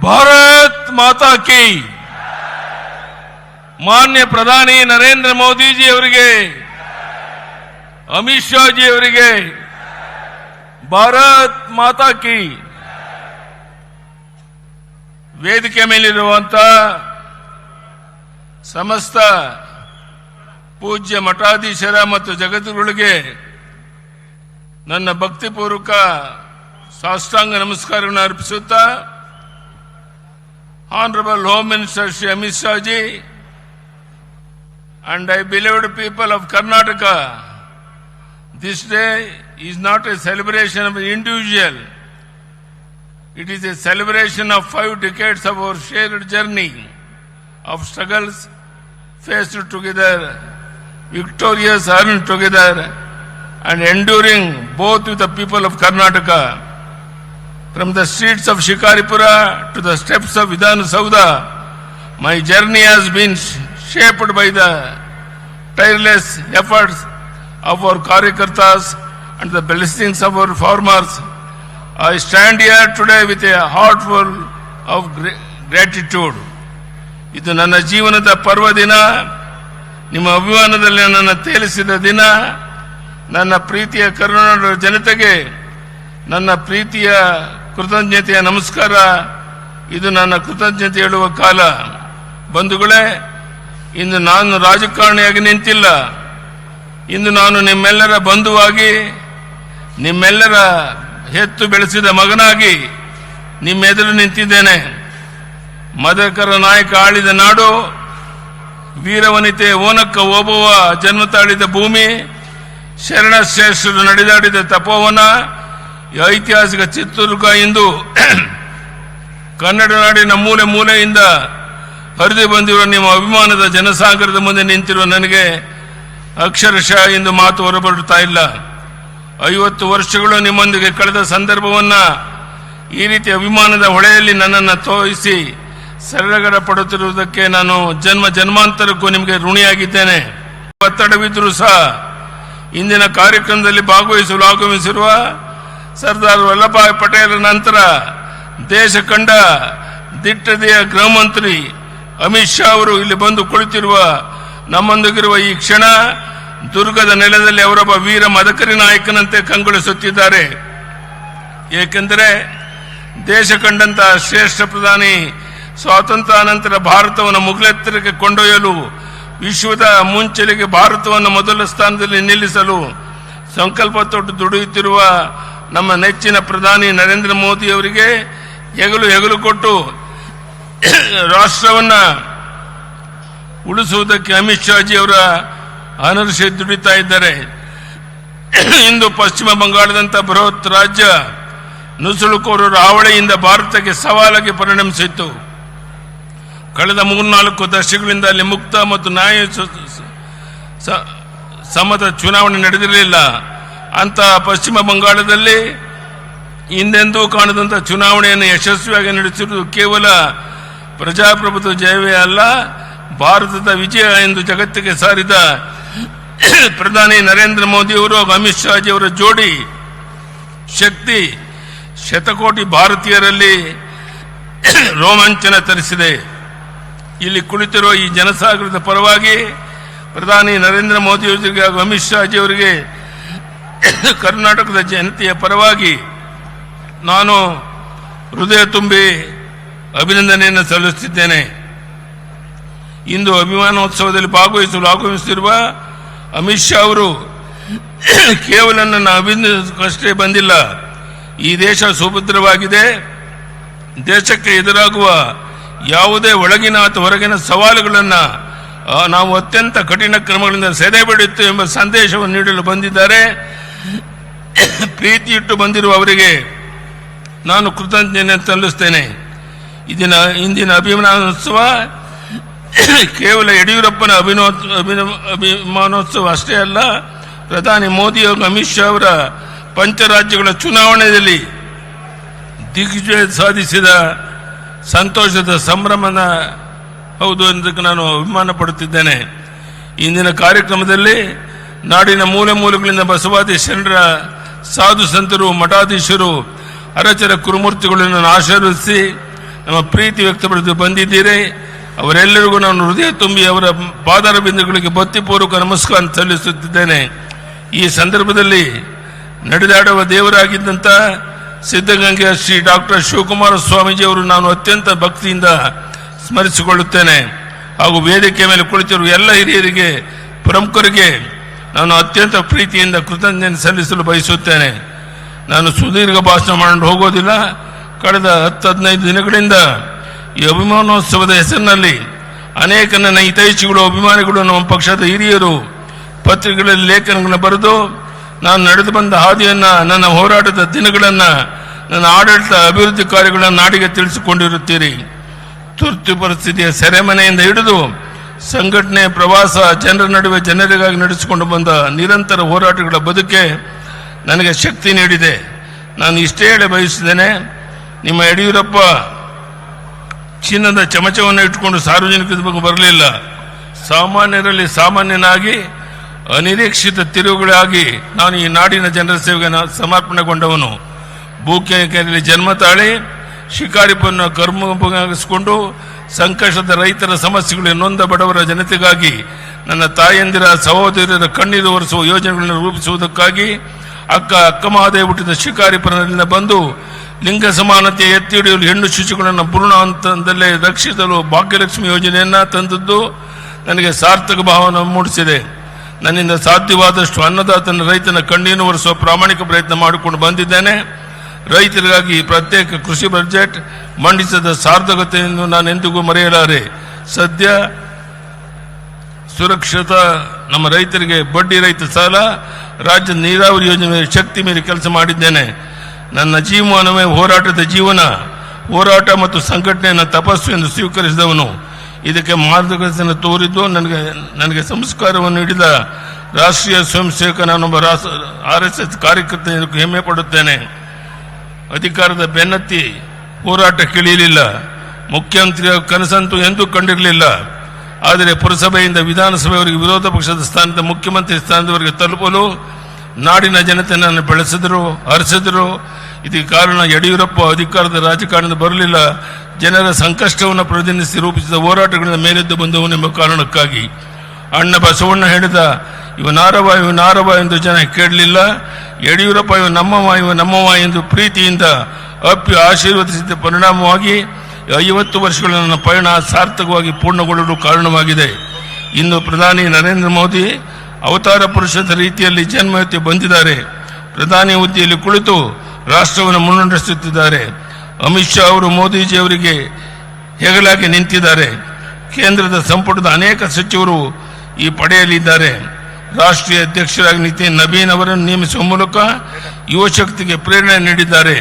ಭಾರತ್ ಮಾತಾ ಕಿ. ಮಾನ್ಯ ಪ್ರಧಾನಿ ನರೇಂದ್ರ ಮೋದಿಜಿ ಅವರಿಗೆ, ಅಮಿತ್ ಶಾ ಜಿ ಅವರಿಗೆ ಭಾರತ್ ಮಾತಾ ಕಿ. ವೇದಿಕೆ ಮೇಲಿರುವಂತಹ ಸಮಸ್ತ ಪೂಜ್ಯ ಮಠಾಧೀಶರ ಮತ್ತು ಜಗದ್ಗುರುಗಳಿಗೆ ನನ್ನ ಭಕ್ತಿಪೂರ್ವಕ ಸಾಷ್ಟಾಂಗ ನಮಸ್ಕಾರವನ್ನು ಅರ್ಪಿಸುತ್ತಾ, Honorable Home Minister Shri Amit Shah ji and I beloved people of Karnataka, this day is not a celebration of an individual. It is a celebration of 5 decades of our shared journey of struggles faced together, victorious earned together and enduring both with the people of Karnataka. From the streets of Shikaripura to the steps of Vidhana Saudha, my journey has been shaped by the tireless efforts of our Karyakartas and the blessings of our farmers. I stand here today with a heart full of gratitude. ಇದು ನನ್ನ ಜೀವನದ ಪರ್ವ ದಿನ, ನಿಮ್ಮ ಅಭಿಮಾನದಲ್ಲಿ ನನ್ನ ತೇಲಿಸಿದ ದಿನ. ನನ್ನ ಪ್ರೀತಿಯ ಕರುನಾಡ ಜನತೆಗೆ ನನ್ನ ಪ್ರೀತಿಯ ಕೃತಜ್ಞತೆಯ ನಮಸ್ಕಾರ. ಇದು ನನ್ನ ಕೃತಜ್ಞತೆ ಹೇಳುವ ಕಾಲ. ಬಂಧುಗಳೇ, ಇಂದು ನಾನು ರಾಜಕಾರಣಿಯಾಗಿ ನಿಂತಿಲ್ಲ. ಇಂದು ನಾನು ನಿಮ್ಮೆಲ್ಲರ ಬಂಧುವಾಗಿ, ನಿಮ್ಮೆಲ್ಲರ ಹೆತ್ತು ಬೆಳೆಸಿದ ಮಗನಾಗಿ ನಿಮ್ಮೆದುರು ನಿಂತಿದ್ದೇನೆ. ಮದಕರ ನಾಯಕ ಆಳಿದ ನಾಡು, ವೀರವನಿತೆ ಓನಕ್ಕ ಓಬವ್ವ ಜನ್ಮ ತಾಳಿದ ಭೂಮಿ, ಶರಣ ಶ್ರೇಷ್ಠರು ನಡೆದಾಡಿದ ತಪೋವನ, ಐತಿಹಾಸಿಕ ಚಿತ್ರದುರ್ಗ ಇಂದು ಕನ್ನಡ ನಾಡಿನ ಮೂಲೆ ಮೂಲೆಯಿಂದ ಹರಿದು ಬಂದಿರುವ ನಿಮ್ಮ ಅಭಿಮಾನದ ಜನಸಾಗರದ ಮುಂದೆ ನಿಂತಿರುವ ನನಗೆ ಅಕ್ಷರಶಃ ಇಂದು ಮಾತು ಹೊರಬರುತ್ತಾ ಇಲ್ಲ. 50 ವರ್ಷಗಳು ನಿಮ್ಮೊಂದಿಗೆ ಕಳೆದ ಸಂದರ್ಭವನ್ನ ಈ ರೀತಿ ಅಭಿಮಾನದ ಹೊಳೆಯಲ್ಲಿ ನನ್ನನ್ನು ತೋರಿಸಿ ಸರಳಗಡ ಪಡುತ್ತಿರುವುದಕ್ಕೆ ನಾನು ಜನ್ಮ ಜನ್ಮಾಂತರಕ್ಕೂ ನಿಮಗೆ ಋಣಿಯಾಗಿದ್ದೇನೆ. ಒತ್ತಡವಿದ್ದರೂ ಸಹ ಇಂದಿನ ಕಾರ್ಯಕ್ರಮದಲ್ಲಿ ಭಾಗವಹಿಸಲು ಆಗಮಿಸಿರುವ ಸರ್ದಾರ್ ವಲ್ಲಭಭಾಯಿ ಪಟೇಲ್ ನಂತರ ದೇಶ ಕಂಡ ದಿಟ್ಟತೆಯ ಗೃಹ ಮಂತ್ರಿ ಅಮಿತ್ ಶಾ ಅವರು ಇಲ್ಲಿ ಬಂದು ಕುಳಿತಿರುವ ನಮ್ಮೊಂದಿಗಿರುವ ಈ ಕ್ಷಣ ದುರ್ಗದ ನೆಲದಲ್ಲಿ ಅವರೊಬ್ಬ ವೀರ ಮದಕರಿ ನಾಯಕನಂತೆ ಕಂಗೊಳಿಸುತ್ತಿದ್ದಾರೆ. ಏಕೆಂದರೆ ದೇಶ ಕಂಡಂತಹ ಶ್ರೇಷ್ಠ ಪ್ರಧಾನಿ ಸ್ವಾತಂತ್ರ್ಯಾನಂತರ ಭಾರತವನ್ನು ಮುಗಿಲೆತ್ತರಕ್ಕೆ ಕೊಂಡೊಯ್ಯಲು, ವಿಶ್ವದ ಮುಂಚೆಲೆಗೆ ಭಾರತವನ್ನು ಮೊದಲ ಸ್ಥಾನದಲ್ಲಿ ನಿಲ್ಲಿಸಲು ಸಂಕಲ್ಪ ತೊಟ್ಟು ದುಡಿಯುತ್ತಿರುವ ನಮ್ಮ ನೆಚ್ಚಿನ ಪ್ರಧಾನಿ ನರೇಂದ್ರ ಮೋದಿ ಅವರಿಗೆ ಹೆಗಲು ಕೊಟ್ಟು ರಾಷ್ಟ್ರವನ್ನ ಉಳಿಸುವುದಕ್ಕೆ ಅಮಿತ್ ಶಾ ಜಿ ಅವರ ಅನರ್ಷೆ ದುಡಿತಾ ಇದ್ದಾರೆ. ಇಂದು ಪಶ್ಚಿಮ ಬಂಗಾಳದಂಥ ಬೃಹತ್ ರಾಜ್ಯ ನುಸುಳುಕೋರರ ಹಾವಳಿಯಿಂದ ಭಾರತಕ್ಕೆ ಸವಾಲಾಗಿ ಪರಿಣಮಿಸಿತ್ತು. ಕಳೆದ 3-4 ದಶಕಗಳಿಂದ ಅಲ್ಲಿ ಮುಕ್ತ ಮತ್ತು ನ್ಯಾಯ ಸಮ್ಮತ ಚುನಾವಣೆ ನಡೆದಿರಲಿಲ್ಲ. ಅಂತ ಪಶ್ಚಿಮ ಬಂಗಾಳದಲ್ಲಿ ಹಿಂದೆಂದೂ ಕಾಣದಂಥ ಚುನಾವಣೆಯನ್ನು ಯಶಸ್ವಿಯಾಗಿ ನಡೆಸಿರುವುದು ಕೇವಲ ಪ್ರಜಾಪ್ರಭುತ್ವ ಜಯವೇ ಅಲ್ಲ, ಭಾರತದ ವಿಜಯ ಎಂದು ಜಗತ್ತಿಗೆ ಸಾರಿದ ಪ್ರಧಾನಿ ನರೇಂದ್ರ ಮೋದಿ ಅವರು ಅಮಿತ್ ಶಾ ಜಿ ಅವರ ಜೋಡಿ ಶಕ್ತಿ ಶತಕೋಟಿ ಭಾರತೀಯರಲ್ಲಿ ರೋಮಾಂಚನ ತರಿಸಿದೆ. ಇಲ್ಲಿ ಕುಳಿತಿರುವ ಈ ಜನಸಾಗರದ ಪರವಾಗಿ ಪ್ರಧಾನಿ ನರೇಂದ್ರ ಮೋದಿ ಅವರಿಗೆ ಹಾಗೂ ಅಮಿತ್ ಶಾ ಜಿ ಅವರಿಗೆ ಕರ್ನಾಟಕದ ಜನತೆಯ ಪರವಾಗಿ ನಾನು ಹೃದಯ ತುಂಬಿ ಅಭಿನಂದನೆಯನ್ನು ಸಲ್ಲಿಸುತ್ತಿದ್ದೇನೆ. ಇಂದು ಅಭಿಮಾನೋತ್ಸವದಲ್ಲಿ ಭಾಗವಹಿಸಲು ಆಗಮಿಸುತ್ತಿರುವ ಅಮಿತ್ ಶಾ ಅವರು ಕೇವಲ ನನ್ನ ಅಭಿನಂದನೆಗಷ್ಟೇ ಬಂದಿಲ್ಲ. ಈ ದೇಶ ಸುಭದ್ರವಾಗಿದೆ. ದೇಶಕ್ಕೆ ಎದುರಾಗುವ ಯಾವುದೇ ಒಳಗಿನ ಅಥವಾ ಹೊರಗಿನ ಸವಾಲುಗಳನ್ನು ನಾವು ಅತ್ಯಂತ ಕಠಿಣ ಕ್ರಮಗಳಿಂದ ಸೆದೆಬಡಿಯುತ್ತೇವೆ ಎಂಬ ಸಂದೇಶವನ್ನು ನೀಡಲು ಬಂದಿದ್ದಾರೆ. ಪ್ರೀತಿ ಇಟ್ಟು ಬಂದಿರುವ ಅವರಿಗೆ ನಾನು ಕೃತಜ್ಞತೆ ಸಲ್ಲಿಸುತ್ತೇನೆ. ಇಂದಿನ ಅಭಿಮಾನೋತ್ಸವ ಕೇವಲ ಯಡಿಯೂರಪ್ಪನ ಅಭಿಮಾನೋತ್ಸವ ಅಷ್ಟೇ ಅಲ್ಲ, ಪ್ರಧಾನಿ ಮೋದಿ ಹಾಗೂ ಅಮಿತ್ ಶಾ ಅವರ ಪಂಚರಾಜ್ಯಗಳ ಚುನಾವಣೆಯಲ್ಲಿ ದಿಗ್ವಿಜಯ ಸಾಧಿಸಿದ ಸಂತೋಷದ ಸಂಭ್ರಮದ ಹೌದು ಎಂದಕ್ಕೆ ನಾನು ಅಭಿಮಾನ ಪಡುತ್ತಿದ್ದೇನೆ. ಇಂದಿನ ಕಾರ್ಯಕ್ರಮದಲ್ಲಿ ನಾಡಿನ ಮೂಲೆ ಮೂಲೆಗಳಿಂದ ಬಸವಾದಿ ಶರಣರ ಸಾಧು ಸಂತರು, ಮಠಾಧೀಶರು, ಅರಚರ ಕುರುಮೂರ್ತಿಗಳನ್ನು ಆಶೀರ್ವದಿಸಿ ನಮ್ಮ ಪ್ರೀತಿ ವ್ಯಕ್ತಪಡಿಸಿ ಬಂದಿದ್ದೀರಿ. ಅವರೆಲ್ಲರಿಗೂ ನಾನು ಹೃದಯ ತುಂಬಿ ಅವರ ಪಾದಾರ ಬಿಂದುಗಳಿಗೆ ಭಕ್ತಿಪೂರ್ವಕ ನಮಸ್ಕಾರ ಸಲ್ಲಿಸುತ್ತಿದ್ದೇನೆ. ಈ ಸಂದರ್ಭದಲ್ಲಿ ನಡೆದಾಡುವ ದೇವರಾಗಿದ್ದಂಥ ಸಿದ್ಧಗಂಗೆಯ ಶ್ರೀ ಡಾಕ್ಟರ್ ಶಿವಕುಮಾರ ಸ್ವಾಮೀಜಿಯವರು ನಾನು ಅತ್ಯಂತ ಭಕ್ತಿಯಿಂದ ಸ್ಮರಿಸಿಕೊಳ್ಳುತ್ತೇನೆ. ಹಾಗೂ ವೇದಿಕೆ ಮೇಲೆ ಕುಳಿತಿರುವ ಎಲ್ಲ ಹಿರಿಯರಿಗೆ, ಪ್ರಮುಖರಿಗೆ ನಾನು ಅತ್ಯಂತ ಪ್ರೀತಿಯಿಂದ ಕೃತಜ್ಞತೆ ಸಲ್ಲಿಸಲು ಬಯಸುತ್ತೇನೆ. ನಾನು ಸುದೀರ್ಘ ಭಾಷಣ ಮಾಡಿ ಹೋಗೋದಿಲ್ಲ. ಕಳೆದ 10-15 ದಿನಗಳಿಂದ ಈ ಅಭಿಮಾನೋತ್ಸವದ ಹೆಸರಿನಲ್ಲಿ ಅನೇಕ ನನ್ನ ಹಿತೈಷಿಗಳು, ಅಭಿಮಾನಿಗಳು, ನಮ್ಮ ಪಕ್ಷದ ಹಿರಿಯರು ಪತ್ರಿಕೆಗಳಲ್ಲಿ ಲೇಖನಗಳನ್ನು ಬರೆದು ನಾನು ನಡೆದು ಬಂದ ಹಾದಿಯನ್ನು, ನನ್ನ ಹೋರಾಟದ ದಿನಗಳನ್ನು, ನನ್ನ ಆಡಳಿತ ಅಭಿವೃದ್ಧಿ ಕಾರ್ಯಗಳನ್ನು ನಾಡಿಗೆ ತಿಳಿಸಿಕೊಂಡಿರುತ್ತೀರಿ. ತುರ್ತು ಪರಿಸ್ಥಿತಿಯ ಸೆರೆಮನೆಯಿಂದ ಹಿಡಿದು ಸಂಘಟನೆ, ಪ್ರವಾಸ, ಜನರ ನಡುವೆ ಜನರಿಗಾಗಿ ನಡೆಸಿಕೊಂಡು ಬಂದ ನಿರಂತರ ಹೋರಾಟಗಳ ಬದುಕೆ ನನಗೆ ಶಕ್ತಿ ನೀಡಿದೆ. ನಾನು ಇಷ್ಟೇ ಹೇಳ ಬಯಸಿದ್ದೇನೆ, ನಿಮ್ಮ ಯಡಿಯೂರಪ್ಪ ಚಿನ್ನದ ಚಮಚವನ್ನು ಇಟ್ಟುಕೊಂಡು ಸಾರ್ವಜನಿಕರ ಬಗ್ಗೆ ಬರಲಿಲ್ಲ. ಸಾಮಾನ್ಯರಲ್ಲಿ ಸಾಮಾನ್ಯನಾಗಿ ಅನಿರೀಕ್ಷಿತ ತಿರುವುಗಳಾಗಿ ನಾನು ಈ ನಾಡಿನ ಜನರ ಸೇವೆಗೆ ಸಮರ್ಪಣೆಗೊಂಡವನು. ಭೂಕೆರೆಯಲ್ಲಿ ಜನ್ಮ ತಾಳಿ ಶಿಕಾರಿಪನ್ನು ಕರ್ಮಗಿಸಿಕೊಂಡು ಸಂಕಷ್ಟದ ರೈತರ ಸಮಸ್ಯೆಗಳಿಗೆ ನೊಂದ ಬಡವರ ಜನತೆಗಾಗಿ, ನನ್ನ ತಾಯಂದಿರ ಸಹೋದರರ ಕಣ್ಣೀರು ಒರೆಸುವ ಯೋಜನೆಗಳನ್ನು ರೂಪಿಸುವುದಕ್ಕಾಗಿ ಅಕ್ಕ ಮಹಾದೇವ ಹುಟ್ಟಿದ ಶಿಕಾರಿಪುರದಿಂದ ಬಂದು ಲಿಂಗ ಸಮಾನತೆ ಎತ್ತಿ ಹಿಡಿಯಲು ಹೆಣ್ಣು ಶಿಶುಗಳನ್ನು ಭ್ರೂಣ ಹಂತದಲ್ಲೇ ರಕ್ಷಿಸಲು ಭಾಗ್ಯಲಕ್ಷ್ಮಿ ಯೋಜನೆಯನ್ನ ತಂದದ್ದು ನನಗೆ ಸಾರ್ಥಕ ಭಾವನೆ ಮೂಡಿಸಿದೆ. ನನ್ನಿಂದ ಸಾಧ್ಯವಾದಷ್ಟು ಅನ್ನದಾತನ ರೈತನ ಕಣ್ಣೀರು ಒರೆಸುವ ಪ್ರಾಮಾಣಿಕ ಪ್ರಯತ್ನ ಮಾಡಿಕೊಂಡು ಬಂದಿದ್ದೇನೆ. ರೈತರಿಗಾಗಿ ಪ್ರತ್ಯೇಕ ಕೃಷಿ ಬಜೆಟ್ ಮಂಡಿಸಿದ ಸಾರ್ಥಕತೆಯನ್ನು ನಾನು ಎಂದಿಗೂ ಮರೆಯಲಾರೆ. ಸದ್ಯ ಸುರಕ್ಷಿತ ನಮ್ಮ ರೈತರಿಗೆ ಬಡ್ಡಿ ರಹಿತ ಸಾಲ, ರಾಜ್ಯದ ನೀರಾವರಿ ಯೋಜನೆ ಶಕ್ತಿ ಮೀರಿ ಕೆಲಸ ಮಾಡಿದ್ದೇನೆ. ನನ್ನ ಜೀವನವೇ ಹೋರಾಟದ ಜೀವನ. ಹೋರಾಟ ಮತ್ತು ಸಂಘಟನೆಯನ್ನು ತಪಸ್ಸು ಎಂದು ಸ್ವೀಕರಿಸಿದವನು. ಇದಕ್ಕೆ ಮಾರ್ಗದರ್ಶನ ತೋರಿದ್ದು ನನಗೆ ಸಂಸ್ಕಾರವನ್ನು ನೀಡಿದ ರಾಷ್ಟ್ರೀಯ ಸ್ವಯಂ ಸೇವಕ ನಾನೊಬ್ಬ RSS ಕಾರ್ಯಕರ್ತ ಹೆಮ್ಮೆ ಪಡುತ್ತೇನೆ. ಅಧಿಕಾರದ ಬೆನ್ನತ್ತಿ ಹೋರಾಟ ಕೇಳಿರಲಿಲ್ಲ. ಮುಖ್ಯಮಂತ್ರಿಯ ಕನಸಂತೂ ಎಂದೂ ಕಂಡಿರಲಿಲ್ಲ. ಆದರೆ ಪುರಸಭೆಯಿಂದ ವಿಧಾನಸಭೆಯವರೆಗೆ ವಿರೋಧ ಪಕ್ಷದ ಸ್ಥಾನದ ಮುಖ್ಯಮಂತ್ರಿ ಸ್ಥಾನದವರೆಗೆ ತಲುಪಲು ನಾಡಿನ ಜನತೆ ನನ್ನ ಬೆಳೆಸಿದರು, ಹರಿಸಿದರು. ಇದಕ್ಕೆ ಕಾರಣ ಯಡಿಯೂರಪ್ಪ ಅಧಿಕಾರದ ರಾಜಕಾರಣದ ಬರಲಿಲ್ಲ, ಜನರ ಸಂಕಷ್ಟವನ್ನು ಪ್ರತಿನಿಧಿಸಿ ರೂಪಿಸಿದ ಹೋರಾಟಗಳಿಂದ ಮೇಲೆದ್ದು ಬಂದವನೆಂಬ ಕಾರಣಕ್ಕಾಗಿ. ಅಣ್ಣ ಬಸವಣ್ಣ ಹೇಳಿದ ಇವ ನಾರವ ಎಂದು ಜನ ಕೇಳಲಿಲ್ಲ. ಯಡಿಯೂರಪ್ಪ ಇವ ನಮ್ಮವ ಎಂದು ಪ್ರೀತಿಯಿಂದ ಅಪ್ಪಿ ಆಶೀರ್ವದಿಸಿದ ಪರಿಣಾಮವಾಗಿ 50 ವರ್ಷಗಳ ನನ್ನ ಪಯಣ ಸಾರ್ಥಕವಾಗಿ ಪೂರ್ಣಗೊಳ್ಳಲು ಕಾರಣವಾಗಿದೆ. ಇಂದು ಪ್ರಧಾನಿ ನರೇಂದ್ರ ಮೋದಿ ಅವತಾರ ಪುರುಷದ ರೀತಿಯಲ್ಲಿ ಜನ್ಮವೆತ್ತಿ ಬಂದಿದ್ದಾರೆ. ಪ್ರಧಾನಿ ಹುದ್ದೆಯಲ್ಲಿ ಕುಳಿತು ರಾಷ್ಟ್ರವನ್ನು ಮುನ್ನಡೆಸುತ್ತಿದ್ದಾರೆ. ಅಮಿತ್ ಶಾ ಅವರು ಮೋದಿಜಿಯವರಿಗೆ ಹೆಗಲಾಗಿ ನಿಂತಿದ್ದಾರೆ. ಕೇಂದ್ರದ ಸಂಪುಟದ ಅನೇಕ ಸಚಿವರು ಈ ಪಡೆಯಲಿದ್ದಾರೆ. ರಾಷ್ಟ್ರೀಯ ಅಧ್ಯಕ್ಷರಾಗಿ ನಿತಿನ್ ನಬೀನ್ ಅವರನ್ನು ನೇಮಿಸುವ ಮೂಲಕ ಯುವ ಶಕ್ತಿಗೆ ಪ್ರೇರಣೆ ನೀಡಿದ್ದಾರೆ.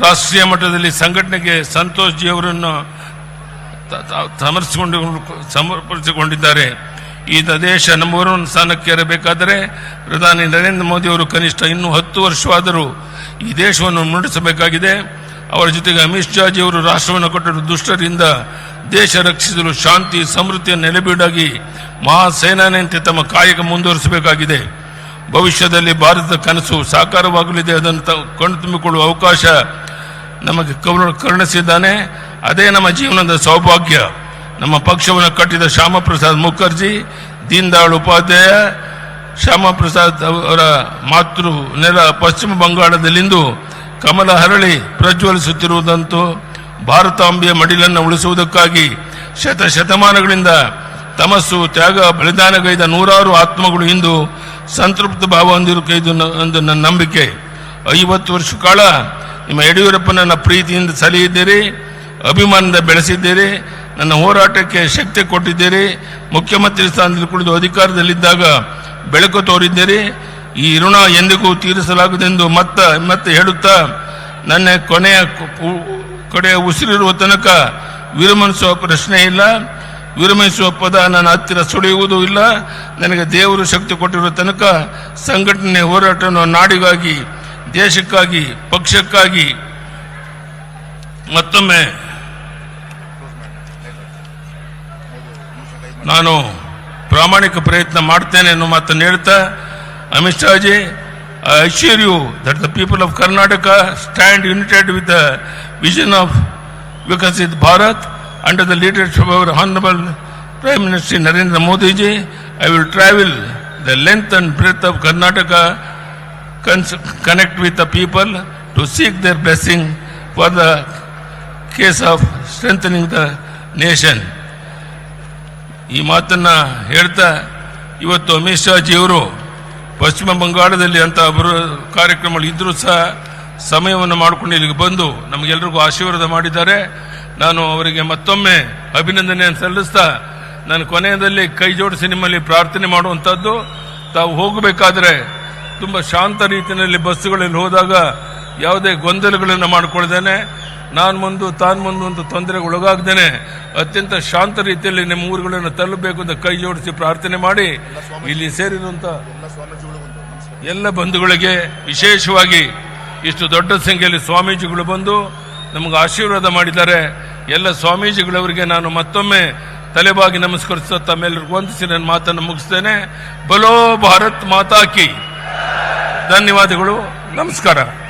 ರಾಷ್ಟ್ರೀಯ ಮಟ್ಟದಲ್ಲಿ ಸಂಘಟನೆಗೆ ಸಂತೋಷ್ ಜಿ ಅವರನ್ನು ಸಮರ್ಪಿಸಿಕೊಂಡಿದ್ದಾರೆ. ಈ ದೇಶ ನಂಬರ್ 1 ಸ್ಥಾನಕ್ಕೆ ಏರಬೇಕಾದರೆ ಪ್ರಧಾನಿ ನರೇಂದ್ರ ಮೋದಿ ಅವರು ಕನಿಷ್ಠ ಇನ್ನೂ 10 ವರ್ಷವಾದರೂ ಈ ದೇಶವನ್ನು ಮುನ್ನಡೆಸಬೇಕಾಗಿದೆ. ಅವರ ಜೊತೆಗೆ ಅಮಿತ್ ಶಾ ಜಿ ಅವರು ರಾಷ್ಟ್ರವನ್ನು ಕಟ್ಟಲು ದುಷ್ಟರಿಂದ ದೇಶ ರಕ್ಷಿಸಲು ಶಾಂತಿ ಸಮೃದ್ಧಿಯ ನೆಲೆಬೀಡಾಗಿ ಮಹಾಸೇನಾನಿಯಂತೆ ತಮ್ಮ ಕಾಯಕ ಮುಂದುವರಿಸಬೇಕಾಗಿದೆ. ಭವಿಷ್ಯದಲ್ಲಿ ಭಾರತದ ಕನಸು ಸಾಕಾರವಾಗಲಿದೆ. ಅದನ್ನು ಕಣ್ತುಂಬಿಕೊಳ್ಳುವ ಅವಕಾಶ ನಮಗೆ ಕರುಣಿಸಿದ್ದಾನೆ. ಅದೇ ನಮ್ಮ ಜೀವನದ ಸೌಭಾಗ್ಯ. ನಮ್ಮ ಪಕ್ಷವನ್ನು ಕಟ್ಟಿದ ಶ್ಯಾಮ ಪ್ರಸಾದ್ ಮುಖರ್ಜಿ, ದೀನ್ ದಯಾಳ್ ಉಪಾಧ್ಯಾಯ, ಶ್ಯಾಮ ಪ್ರಸಾದ್ ಅವರ ಮಾತೃ ನೆಲ ಪಶ್ಚಿಮ ಬಂಗಾಳದಲ್ಲಿಂದು ಕಮಲ ಹರಳಿ ಪ್ರಜ್ವಲಿಸುತ್ತಿರುವುದಂತೂ ಭಾರತಾಂಬೆಯ ಮಡಿಲನ್ನು ಉಳಿಸುವುದಕ್ಕಾಗಿ ಶತಮಾನಗಳಿಂದ ತಮಸ್ಸು, ತ್ಯಾಗ, ಬಲಿದಾನಗೈದ ನೂರಾರು ಆತ್ಮಗಳು ಇಂದು ಸಂತೃಪ್ತ ಭಾವ ಹೊಂದಿರುವುದು ಎಂದು ನನ್ನ ನಂಬಿಕೆ. 50 ವರ್ಷ ಕಾಲ ನಿಮ್ಮ ಯಡಿಯೂರಪ್ಪನನ್ನ ಪ್ರೀತಿಯಿಂದ ಸಲಹಿದ್ದೀರಿ, ಅಭಿಮಾನದಿಂದ ಬೆಳೆಸಿದ್ದೀರಿ, ನನ್ನ ಹೋರಾಟಕ್ಕೆ ಶಕ್ತಿ ಕೊಟ್ಟಿದ್ದೀರಿ. ಮುಖ್ಯಮಂತ್ರಿ ಸ್ಥಾನದಲ್ಲಿ ಕುಳಿತು ಅಧಿಕಾರದಲ್ಲಿದ್ದಾಗ ಬೆಳಕು ತೋರಿದ್ದೀರಿ. ಈ ಋಣ ಎಂದಿಗೂ ತೀರಿಸಲಾಗುವುದೆಂದು ಮತ್ತೆ ಹೇಳುತ್ತಾ ನನ್ನ ಕೊನೆಯ ಉಸಿರಿರುವ ತನಕ ವಿರಮಿಸುವ ಪ್ರಶ್ನೆ ಇಲ್ಲ. ವಿರಮಿಸುವ ಪದ ನನ್ನ ಹತ್ತಿರ ಸುಳಿಯುವುದೂ ಇಲ್ಲ. ನನಗೆ ದೇವರು ಶಕ್ತಿ ಕೊಟ್ಟಿರುವ ತನಕ ಸಂಘಟನೆ ಹೋರಾಟವನ್ನು ನಾಡಿಗಾಗಿ, ದೇಶಕ್ಕಾಗಿ, ಪಕ್ಷಕ್ಕಾಗಿ ಮತ್ತೊಮ್ಮೆ ನಾನು ಪ್ರಾಮಾಣಿಕ ಪ್ರಯತ್ನ ಮಾಡ್ತೇನೆ ಅನ್ನೋ ಮಾತನ್ನು ಹೇಳ್ತಾ, Amit Shah G, I assure you that the people of Karnataka stand united with the vision of Viksit Bharat under the leadership of our Honorable Prime Minister Narendra Modi ji. I will travel the length and breadth of Karnataka, connect with the people to seek their blessing for the case of strengthening the nation. ಈ ಮಾತನ್ನ ಹೇಳ್ತಾ ಇವತ್ತು ಅಮಿತ್ ಶಾ ಜಿಯವರು ಪಶ್ಚಿಮ ಬಂಗಾಳದಲ್ಲಿ ಅಂತ ಕಾರ್ಯಕ್ರಮಗಳು ಇದ್ರೂ ಸಹ ಸಮಯವನ್ನು ಮಾಡಿಕೊಂಡು ಇಲ್ಲಿಗೆ ಬಂದು ನಮಗೆಲ್ಲರಿಗೂ ಆಶೀರ್ವಾದ ಮಾಡಿದ್ದಾರೆ. ನಾನು ಅವರಿಗೆ ಮತ್ತೊಮ್ಮೆ ಅಭಿನಂದನೆಯನ್ನು ಸಲ್ಲಿಸ್ತಾ ನಾನು ಕೊನೆಯದಲ್ಲಿ ಕೈ ಜೋಡಿಸಿ ನಿಮ್ಮಲ್ಲಿ ಪ್ರಾರ್ಥನೆ ಮಾಡುವಂಥದ್ದು, ತಾವು ಹೋಗಬೇಕಾದ್ರೆ ತುಂಬ ಶಾಂತ ರೀತಿಯಲ್ಲಿ ಬಸ್ಸುಗಳಲ್ಲಿ ಹೋದಾಗ ಯಾವುದೇ ಗೊಂದಲಗಳನ್ನು ಮಾಡಿಕೊಳ್ಳದೇನೆ, ನಾನು ಮುಂದೆ ತಾನು ಮುಂದೆ ಅಂತ ತೊಂದರೆಗೆ ಒಳಗಾಗ್ದೇನೆ ಅತ್ಯಂತ ಶಾಂತ ರೀತಿಯಲ್ಲಿ ನಿಮ್ಮ ಊರುಗಳನ್ನು ತಲುಪಬೇಕು ಅಂತ ಕೈ ಜೋಡಿಸಿ ಪ್ರಾರ್ಥನೆ ಮಾಡಿ ಇಲ್ಲಿ ಸೇರಿರುವಂಥ ಎಲ್ಲ ಬಂಧುಗಳಿಗೆ, ವಿಶೇಷವಾಗಿ ಇಷ್ಟು ದೊಡ್ಡ ಸಂಖ್ಯೆಯಲ್ಲಿ ಸ್ವಾಮೀಜಿಗಳು ಬಂದು ನಮಗೆ ಆಶೀರ್ವಾದ ಮಾಡಿದ್ದಾರೆ. ಎಲ್ಲ ಸ್ವಾಮೀಜಿಗಳವರಿಗೆ ನಾನು ಮತ್ತೊಮ್ಮೆ ತಲೆಬಾಗಿ ನಮಸ್ಕರಿಸುತ್ತಾ ತಮ್ಮೆಲ್ಲರಿಗೂ ವಂದಿಸಿ ನನ್ನ ಮಾತನ್ನು ಮುಗಿಸ್ತೇನೆ. ಬಲೋ ಭಾರತ್ ಮಾತಾ ಕಿ. ಧನ್ಯವಾದಗಳು. ನಮಸ್ಕಾರ.